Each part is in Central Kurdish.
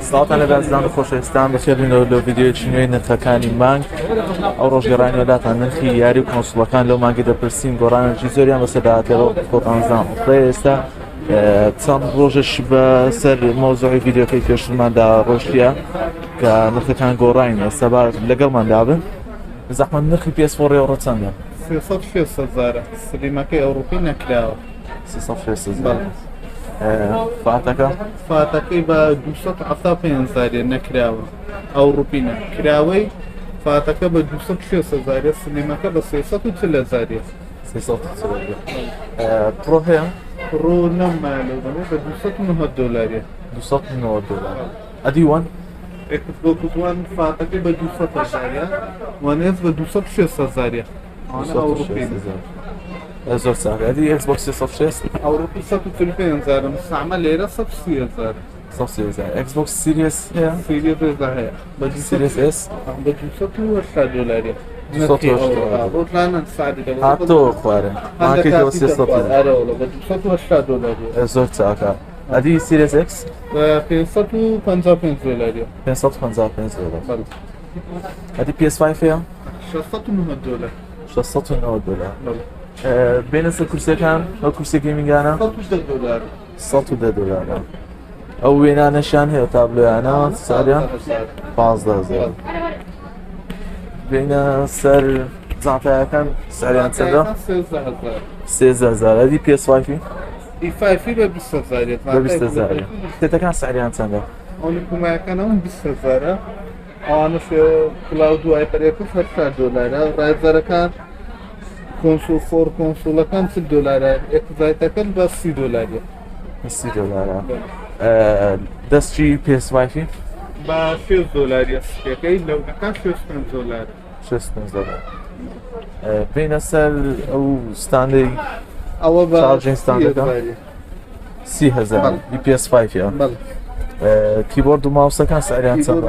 سڵاتان لە بازدان خۆشەویستان بەخێربێنەوە لەو ڤیدیۆیەکی نوێی نرخەکانی مانگ. ئەو ڕۆژ گەڕانیوەداتان نرخی یاری و کۆنسوڵەکان لەو مانگی دەپرسین گۆڕانێکی زۆریان بەسەرداهاتێەوە خۆتانزان ڕێ ئێستا چەند ڕۆژەش بەسەر مۆزوعی ڤیدیۆکەی پێشترماندا ڕۆژیە کە نرخەکان گۆڕاین ئێستا لەگەڵماندا بن. زەحمەت نرخی PS4 ئەوڕۆ چەندە؟ 360,000 سلیمەکەی ئەوروپی نەکراوە. 360,000 فاتەکە؟ فاتەکەی بە 275,000 نەکراوە ئەوروپی نەکراوەی فاتەکە بە 260,000 سلیمەکە بە 340,000 پرۆ هەیە؟ ڕۆ نەمالەوە بە $290 $290 ئەدی وان؟ Xbox One فاتەکەی بە 200,000 وانێز بە 260,000 ئەوروپی زۆر چاکە. ئەدی Xbox 360 ئەوروپی 145,000 مستعمل لێرە 130,000 Xbox Series هەیە؟ سیریز هەیە بە Series S بە $280 هاتۆ خوارە ماکێکەوە 300 بە $280 زۆر چاکە. ئەدی Series X بە $555 $555 ئەدی PS5 هەیە؟ $690 $690 بینە سەر کورسەکان ئەو کورسی گەیمینگانە $110 $110 ئەو وێنانەشیان هەیە تابلۆیانە ساریان 15,000 بینە سەر جانتایەکان ساریان چەندە؟ 13,000 ئەدی PS5 E5 بە 20,000 بە 20,000 تێتەکان ساریان چەندە؟ ئەولیکومایەکانەوە 20,000 ئەوانش کلااود و ئایپەرێکە $80 ڕایزەرەکان کۆنسۆل فۆر کۆنسۆلەکان $40 ئێکزایتەکەن بە $30 $30 دەستی PS5 بە $6 سپێکەی لەونەکان $65 $65 بینە سەر ئەو ستاندەی ئەوە بە چارجینگ ستاندەکە 30,000 PS5 کیبۆرد و ماوسەکان ساریان چەندە؟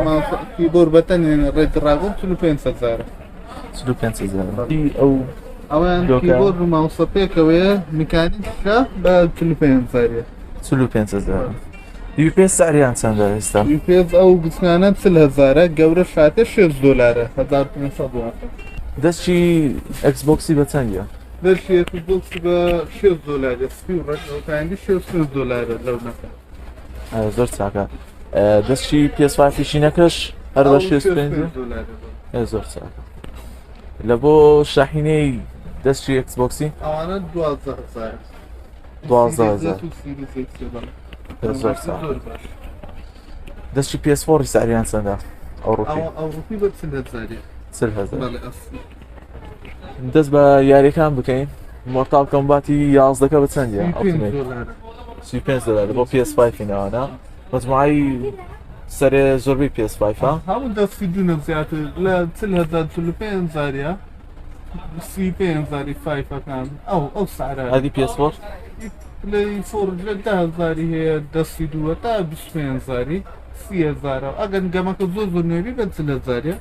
کیبۆرد بەتەنێن ڕێدراگۆن 45,000 ئەو ئەویان کیبۆرد و ماوسە پێکەوەیە میکانیکە بە 45,000 UPS ساریان چەندە ئێستا؟ UPS ئەو گچانە 40,000 گەورە شاتە $6 $1,500 دەستی Xboxی بە چەندە؟ دەشی Xbox بە $6 سپی و ڕێکەوەکانی $6 لەونەکە زۆر چاکە. دەستی PS5 شینەکەش هەر بە $65 زۆر چاکە. لە بۆ شاحینەی دەستی Xboxی ئەوانە 12,000 زۆر چاکە. دەستی PS4 ساریان چەندە؟ ئەوروپی بە 40,000 دەست بە یاریەکان بکەین. مۆرتال کۆمباتی 11 بە چەندە؟ $35 بۆ PS5 ناوانە مجموعی سەرێ زۆربەی PS5 هەموو دەستی دوونە زیاتر لە 40,000 35,000 فایفەکان ئەو سعرە ئەدی PS4 پلەی فۆر لە 10,000 هەیە دەستی دووە تا 25,000 30,000 ئەگەن گەمەکە زۆر زۆر نوێبی بە 40,000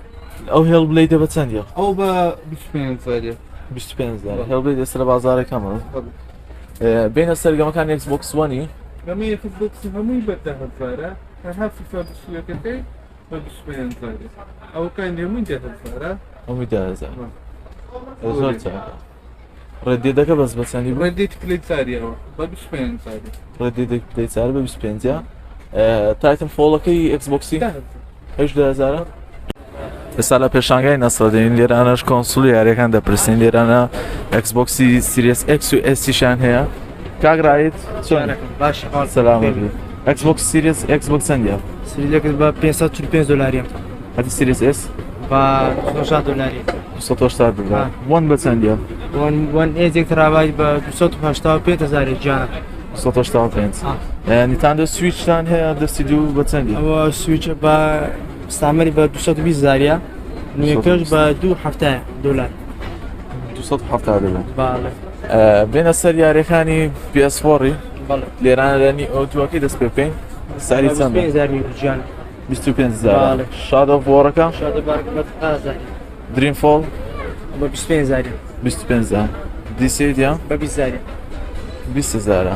ئەو هێڵ بلەیدە بە چەندە؟ ئەو بە 25,000 25,000 هێڵ بێت ئێستا لە بازارەکەمە. بینە سەرگەمەکان Xbox One گەمەی Xbox هەمووی بە 10,000 تەنها فیفا 22 بە 25,000 ئەوکان هەمووی 10,000 هەمووی 10,000 زۆر چاکە. ڕێدێدەکە بەس بە چەندی بوو؟ ڕێدێتی پلەی چاریەوە بە 25,000 ڕێدێدێک پلەی چار بە 25 تایتن فۆڵەکەی Xboxی 10,000 ئێستا لە پێشانگای نەسەدەین لێرانەش کۆنسوڵ یاریەکان دەپرسین لێرانە Xboxی Series X و S-شان هەیە. کاگرایت باش سەلامەتی. Xbox Series Xbox چەندە؟ سریلەکە بە $545 هەتی Series S بە $280 $280 وان بە چەندە؟ وان ئێزێک تراوای بە $285,000 جانە 285 نیتاندە سویچتان هەیە دەستی دوو بە چەندی؟ ئەوە سویچە بە ستامەری بە $220 نوێکەش بە $270 $270 باڵێ بێنە سەر یاریەکانی PS4 لێرانە لەنی ئۆتوەکەی دەست پێ بکەین ساری چەندە؟ جانە 25,000 شادە وۆڕەکە شادە بە دریم فۆڵ بە $25,000 25,000 دیسیدیا بە $20,000 20,000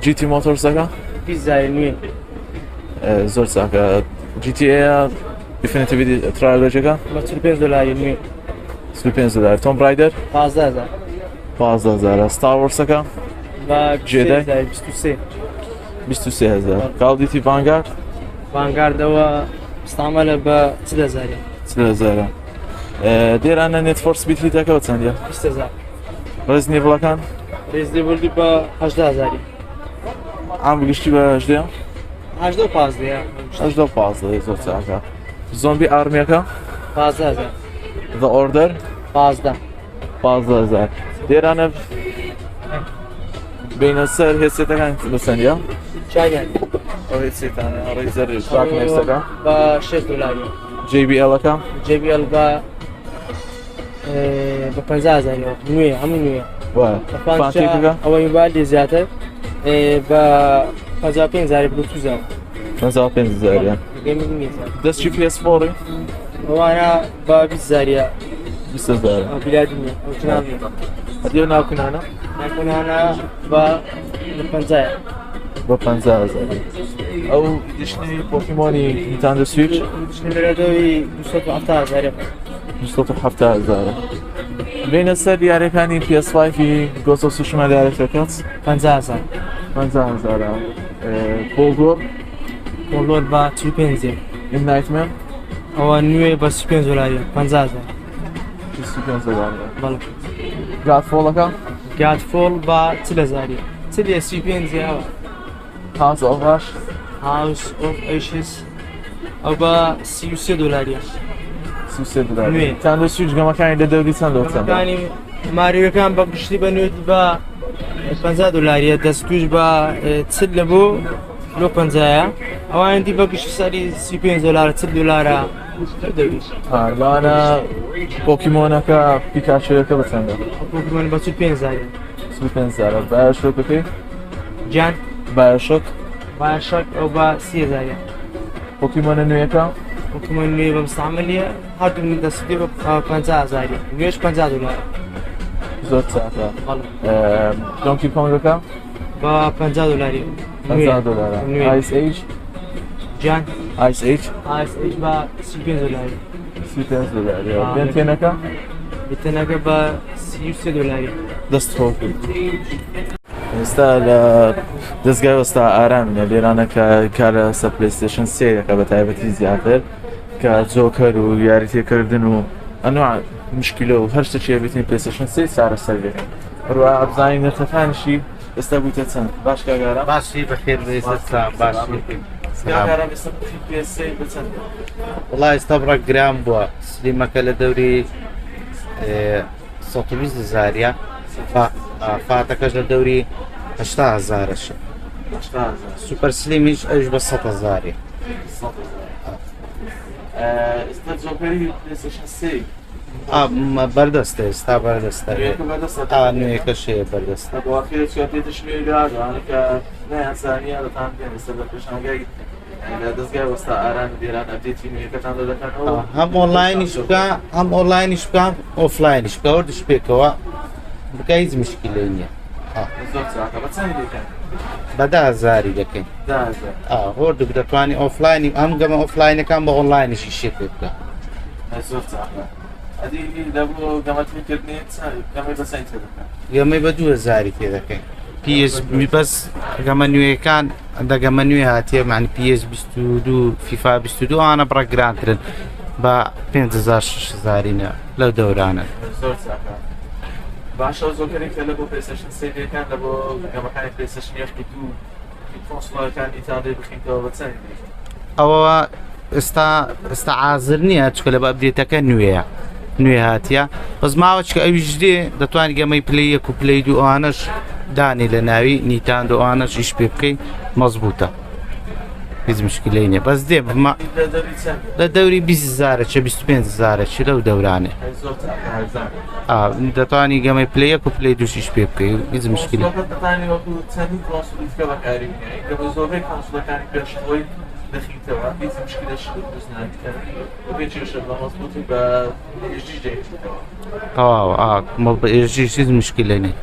GT مۆتۆرسەکە $20,000 نوێ زۆر چاکە GTA دیفینیتیڤی ترایلەکە بە 45 دلاری نوێ 35 تۆم برایدەر 15000 15,000 ستار وەرسەکە بە جێدای؟ 23 23,000 کاڵدیتی ڤانگارد بانگاردەوە استعمالە بە 40,000 30,000 دێرانە نێتفۆرس بیتلیتەکە بە چەندە 20000 ڕێز نیڤڵەکان ڕێزی بردی بە 18000 ئام گشتی بە هەژدە 15 15 زۆر چاکە زۆمبی ئارمیەکە 15000 The Order 15 15,000 دێرانە بینە سەر هێسێتەکان بە چەندە چاگەن ئەو هێسێتانە ڕێزەر شاکنێستەکە بە 6 دلاری JBL-ەکە JBL بە 50000 نوێ هەموو نوێ وایە فانتێکەکە ئەوەی بالی زیاتر بە 55000 بلوتوزە 55,000 دەستی PS4 ئەوانە بە 20000 20,000 بیلادی نیە ئەو کنار نیە هەدیێ ناوکنانە ناکۆنانە بە 50 بە 50,000 ئەو دیشنی پۆکیمۆنی نیتاندە سویچ شنێرەدەوی 270,000 270,000 بینە سەر دیارەکانی PS5 گۆسە سوشمە دیارەکەکەت 50,000 50,000 بۆگۆر کۆلۆر بە 35 نایتمێن ئەوە نوێ بە 35 دلاری 50,000 25,000 بەڵێ گاتفۆڵەکە گاتفۆڵ بە 40,000 چلیە 35 ئەوە هاوس ئۆڤاش هاوس ئۆف ئەیشس ئەو بە 33 دلاریە 300 نوێ. تاندە سویچ گەمەکانی لە دەوری چەند چەند ەکانی ماریوەکان بە گشتی بە نوێتی بە 50 دلاریە دەستوش بە چل لە بۆ لۆ 50 ئەوانتی بە گشتی سەری 35 دلار 40 دلارە دەویش لەوانە پۆکیمۆنەکە پیکاچۆیەکە بە چەندە پۆکیمۆن بە 35 25,000 باشۆکەکەی جان باشۆک باشەک ئەو بە 30,000 پۆکیمۆنە نوێیەکە پۆکیمۆن نوێ بە مستعملیە هەردوو دەستی بە 50,000 نوێش 50 دلار زۆر چاکە بەڵێ دۆنکی کۆنگەکە بە 50 دلاری 50,000 نوێ. آیس ئیج جان آیس ئیج ئاس بە 35 دلاری 25,000 بێنتێنەکە بتەنەکە بە 33 دلاری دەست خۆکی ئێستا لە دەستگای وەستا ئارامینە لێرانە کە کارە سە پلەیستێشن 3 دەکە بە تایبەتی زیاتر کە جۆکەر و یاریتێکردن و ئەنواع مشکلە و هەر شتێکی بێتین پلەیستێشن 3 چارە سەر بێت هەروە ئەبزانی نرخەکانیشی ئێستا بوویتە چەند باش کاگارە باشی بەخێر ڕێزتان باشی کاگارە ئێستا PS3 بە چەند وڵای ئێستا بڕە گرام بووە سلیمەکە لە دەوری 120,000 فاتەکەش لە دەوری 80,000 سوپەر سلیمیش ئەوش بە 100,000 ئێستا جۆکەری پلەیستێشن 3 بەردەستە ئێستا بەردەستە نوێیەکە شەیە بەردەستە بەواقعیت چێتێتش نوێگاوانە کە نەیانسانیە لەتان بێن ئێستا لە پێشانگای لە دەستگای وەستا ئاران دیێران ئەپدێتی نوێیەکەتان دەکەنەوە هەم ئۆنلاینیش بکە هەم ئۆنلاینیش بکە ئۆفلاینیش بکە وەردش پێکەوە بکە هیچ مشکلەی نییە زۆر چاکە بە چەند دەکەن بە 10,000 دەکەین 10,000 هۆردوو دەتوانانی ئۆفلاینی ئەم گەمە ئۆفلاینەکان بە ئۆنلاینیشی شێ پێ بکە زۆر چاکە ئەدی لەبوو گەمەتکردنی گەمەی بە چەند دەکەن گەمەی بە 2,000 پێ دەکەین PSB بەس گەمە نوێیەکان دەگەمە نوێ هاتیە معنی PS22 فیفا 22 ئەوانە بڕە گرانترن بە 5,000-6,000 لەو دەورانە زۆر چاکە باشە زۆکەری کە لە بۆ پلەیستێشن 3 دەکەن لە بۆ گەمەکانی پلەیستێشن 1 و 2 کۆنسۆڵەکانی تاندەی بخینەوە بە چەند ئەوە ئێستا ئازر نییە چکە لە بە ئەبدێتەکە نوێیە نوێ هاتیە بەس ماوەچکە ئەویش دێ دەتوانانی گەمەی پلەی 1 و پلەی 2 ئەوانەش دانی لە ناوی نیتاندۆ ئەوانەش ئیش پێ بکەین مەزبوطە هیچ مشکلەی نییە بەس دێ لە دەوری 20,000 چه 25,000 چ لەو دەورانێ دەتوانی گەمەی پلەی 1 و پلەی 2 ئیش پێ بکەی هیچ مشکلی زۆربەی کۆنسڵەکانی پێشخۆی دەخینەوە هیچ مشکلەش دروست ناکەن بێچێشە بە مەزبوطی بە هێژی دەیتەوە مەڵ بە ئێژی هیچ مشکلەی نیە